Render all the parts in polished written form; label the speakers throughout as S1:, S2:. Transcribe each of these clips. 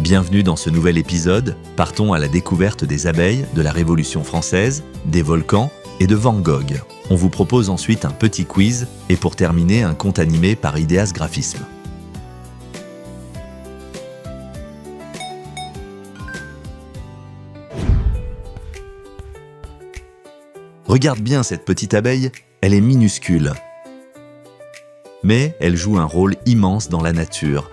S1: Bienvenue dans ce nouvel épisode. Partons à la découverte des abeilles, de la Révolution française, des volcans et de Van Gogh. On vous propose ensuite un petit quiz et pour terminer, un conte animé par Ideas Graphisme. Regarde bien cette petite abeille, elle est minuscule. Mais elle joue un rôle immense dans la nature.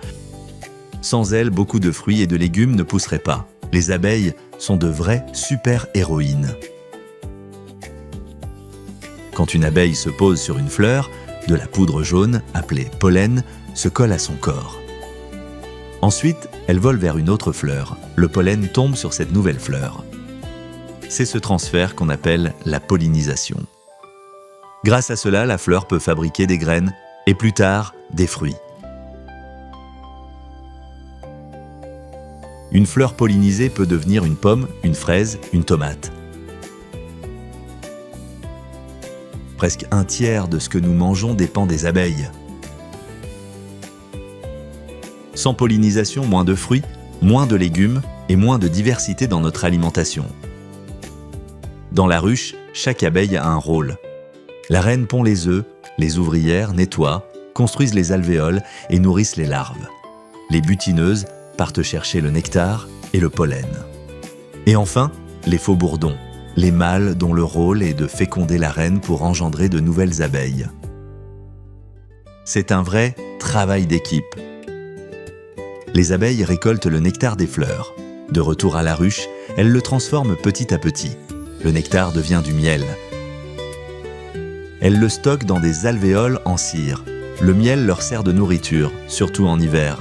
S1: Sans elle, beaucoup de fruits et de légumes ne pousseraient pas. Les abeilles sont de vraies super-héroïnes. Quand une abeille se pose sur une fleur, de la poudre jaune, appelée pollen, se colle à son corps. Ensuite, elle vole vers une autre fleur. Le pollen tombe sur cette nouvelle fleur. C'est ce transfert qu'on appelle la pollinisation. Grâce à cela, la fleur peut fabriquer des graines et plus tard, des fruits. Une fleur pollinisée peut devenir une pomme, une fraise, une tomate. Presque un tiers de ce que nous mangeons dépend des abeilles. Sans pollinisation, moins de fruits, moins de légumes et moins de diversité dans notre alimentation. Dans la ruche, chaque abeille a un rôle. La reine pond les œufs, les ouvrières nettoient, construisent les alvéoles et nourrissent les larves. Les butineuses partent chercher le nectar et le pollen. Et enfin, les faux bourdons, les mâles dont le rôle est de féconder la reine pour engendrer de nouvelles abeilles. C'est un vrai travail d'équipe. Les abeilles récoltent le nectar des fleurs. De retour à la ruche, elles le transforment petit à petit. Le nectar devient du miel. Elles le stockent dans des alvéoles en cire. Le miel leur sert de nourriture, surtout en hiver.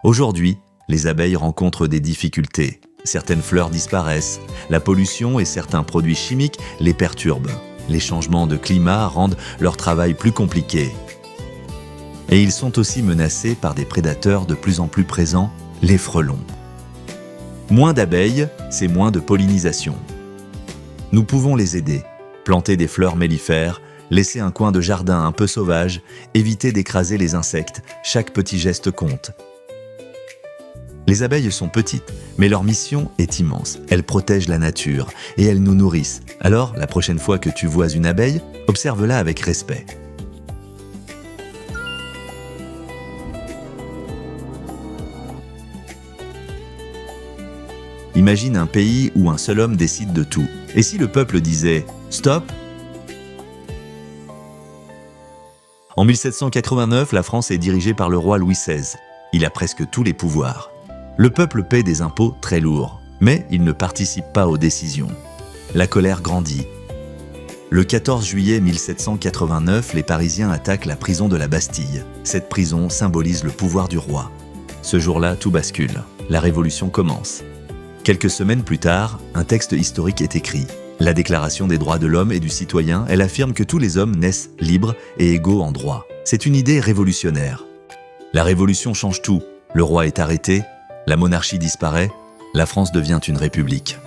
S1: Aujourd'hui, les abeilles rencontrent des difficultés. Certaines fleurs disparaissent. La pollution et certains produits chimiques les perturbent. Les changements de climat rendent leur travail plus compliqué. Et ils sont aussi menacés par des prédateurs de plus en plus présents, les frelons. Moins d'abeilles, c'est moins de pollinisation. Nous pouvons les aider. Planter des fleurs mellifères, laisser un coin de jardin un peu sauvage, éviter d'écraser les insectes, chaque petit geste compte. Les abeilles sont petites, mais leur mission est immense. Elles protègent la nature et elles nous nourrissent. Alors, la prochaine fois que tu vois une abeille, observe-la avec respect. Imagine un pays où un seul homme décide de tout. Et si le peuple disait « Stop » ? En 1789, la France est dirigée par le roi Louis XVI. Il a presque tous les pouvoirs. Le peuple paie des impôts très lourds, mais il ne participe pas aux décisions. La colère grandit. Le 14 juillet 1789, les Parisiens attaquent la prison de la Bastille. Cette prison symbolise le pouvoir du roi. Ce jour-là, tout bascule. La Révolution commence. Quelques semaines plus tard, un texte historique est écrit. La Déclaration des droits de l'homme et du citoyen, elle affirme que tous les hommes naissent libres et égaux en droit. C'est une idée révolutionnaire. La Révolution change tout. Le roi est arrêté, la monarchie disparaît, la France devient une république.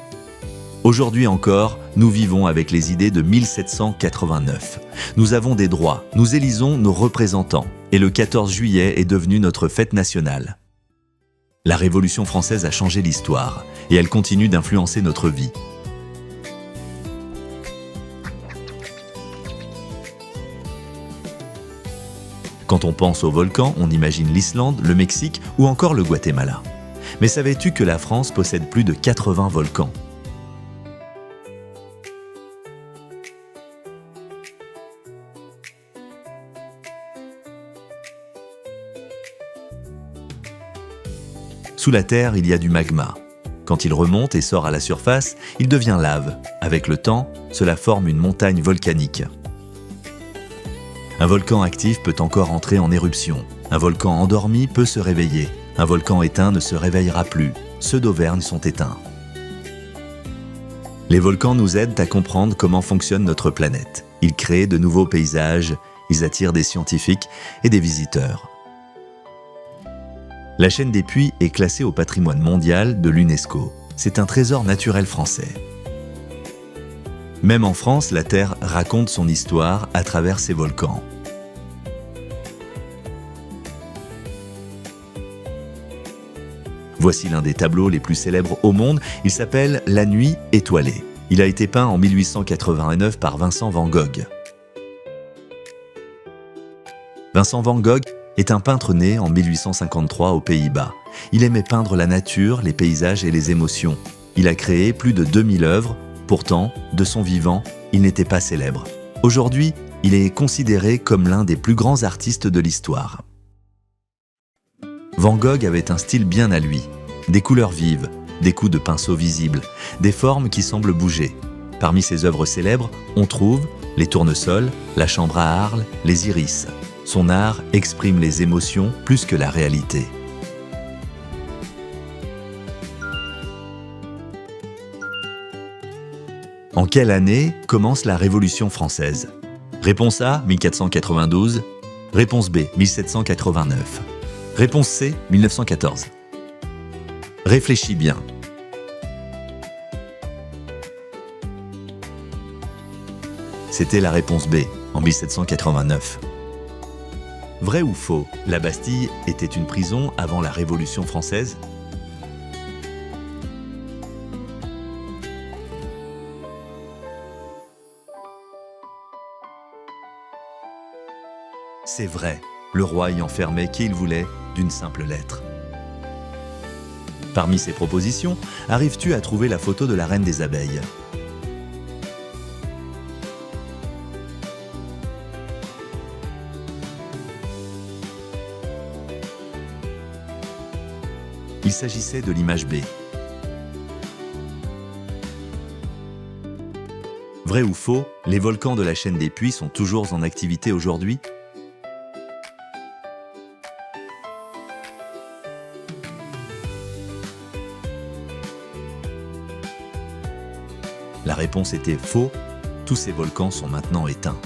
S1: Aujourd'hui encore, nous vivons avec les idées de 1789. Nous avons des droits, nous élisons nos représentants, et le 14 juillet est devenu notre fête nationale. La Révolution française a changé l'histoire, et elle continue d'influencer notre vie. Quand on pense aux volcans, on imagine l'Islande, le Mexique ou encore le Guatemala. Mais savais-tu que la France possède plus de 80 volcans ? Sous la terre, il y a du magma. Quand il remonte et sort à la surface, il devient lave. Avec le temps, cela forme une montagne volcanique. Un volcan actif peut encore entrer en éruption. Un volcan endormi peut se réveiller. Un volcan éteint ne se réveillera plus. Ceux d'Auvergne sont éteints. Les volcans nous aident à comprendre comment fonctionne notre planète. Ils créent de nouveaux paysages, ils attirent des scientifiques et des visiteurs. La chaîne des Puys est classée au patrimoine mondial de l'UNESCO. C'est un trésor naturel français. Même en France, la Terre raconte son histoire à travers ses volcans. Voici l'un des tableaux les plus célèbres au monde, il s'appelle « La nuit étoilée ». Il a été peint en 1889 par Vincent van Gogh. Vincent van Gogh est un peintre né en 1853 aux Pays-Bas. Il aimait peindre la nature, les paysages et les émotions. Il a créé plus de 2000 œuvres. Pourtant, de son vivant, il n'était pas célèbre. Aujourd'hui, il est considéré comme l'un des plus grands artistes de l'histoire. Van Gogh avait un style bien à lui. Des couleurs vives, des coups de pinceau visibles, des formes qui semblent bouger. Parmi ses œuvres célèbres, on trouve les tournesols, la chambre à Arles, les iris. Son art exprime les émotions plus que la réalité. En quelle année commence la Révolution française? Réponse A, 1492. Réponse B, 1789. Réponse C, 1914. Réfléchis bien. C'était la réponse B, en 1789. Vrai ou faux, la Bastille était une prison avant la Révolution française? C'est vrai, le roi y enfermait qui il voulait d'une simple lettre. Parmi ces propositions, arrives-tu à trouver la photo de la reine des abeilles? Il s'agissait de l'image B. Vrai ou faux, les volcans de la chaîne des Puys sont toujours en activité aujourd'hui? La réponse était faux, tous ces volcans sont maintenant éteints.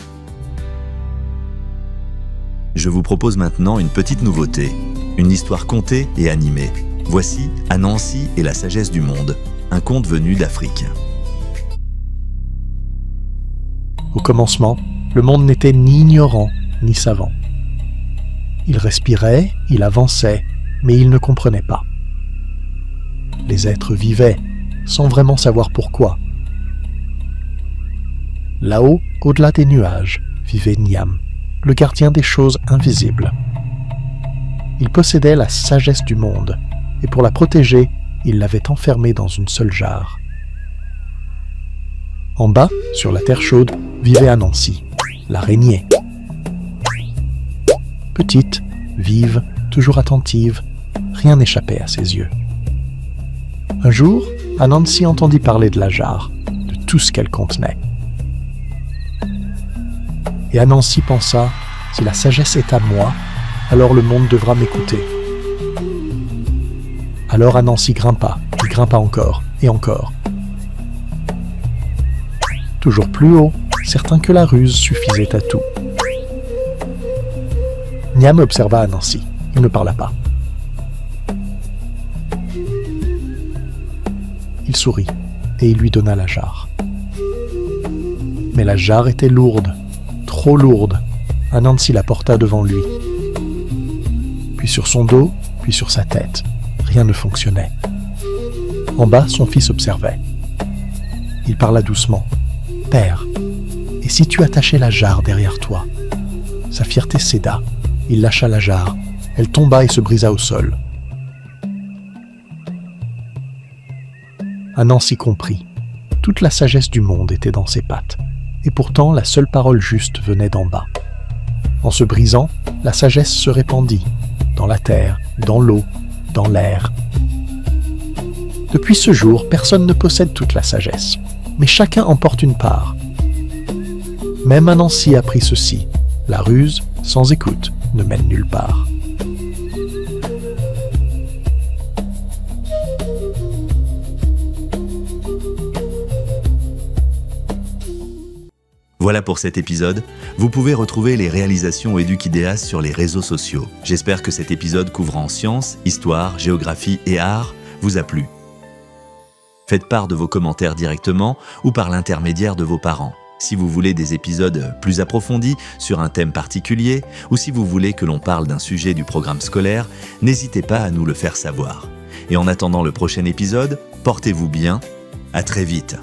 S1: Je vous propose maintenant une petite nouveauté, une histoire contée et animée. Voici Anansi et la sagesse du monde, un conte venu d'Afrique.
S2: Au commencement, le monde n'était ni ignorant ni savant. Il respirait, il avançait, mais il ne comprenait pas. Les êtres vivaient, sans vraiment savoir pourquoi. Là-haut, au-delà des nuages, vivait Niam, le gardien des choses invisibles. Il possédait la sagesse du monde, et pour la protéger, il l'avait enfermée dans une seule jarre. En bas, sur la terre chaude, vivait Anansi, l'araignée. Petite, vive, toujours attentive, rien n'échappait à ses yeux. Un jour, Anansi entendit parler de la jarre, de tout ce qu'elle contenait. Et Anansi pensa, si la sagesse est à moi, alors le monde devra m'écouter. Alors Anansi grimpa, il grimpa encore, et encore. Toujours plus haut, certain que la ruse suffisait à tout. Niam observa Anansi, il ne parla pas. Il sourit, et il lui donna la jarre. Mais la jarre était lourde, trop lourde. Anansi la porta devant lui. Puis sur son dos, puis sur sa tête. Rien ne fonctionnait. En bas, son fils observait. Il parla doucement. « Père, et si tu attachais la jarre derrière toi ?» Sa fierté céda. Il lâcha la jarre. Elle tomba et se brisa au sol. Anansi comprit. Toute la sagesse du monde était dans ses pattes. Et pourtant, la seule parole juste venait d'en bas. En se brisant, la sagesse se répandit, dans la terre, dans l'eau, dans l'air. Depuis ce jour, personne ne possède toute la sagesse, mais chacun en porte une part. Même Anansi apprit ceci, la ruse, sans écoute, ne mène nulle part.
S1: Voilà pour cet épisode. Vous pouvez retrouver les réalisations Edukideas sur les réseaux sociaux. J'espère que cet épisode couvrant sciences, histoire, géographie et art vous a plu. Faites part de vos commentaires directement ou par l'intermédiaire de vos parents. Si vous voulez des épisodes plus approfondis sur un thème particulier ou si vous voulez que l'on parle d'un sujet du programme scolaire, n'hésitez pas à nous le faire savoir. Et en attendant le prochain épisode, portez-vous bien, à très vite.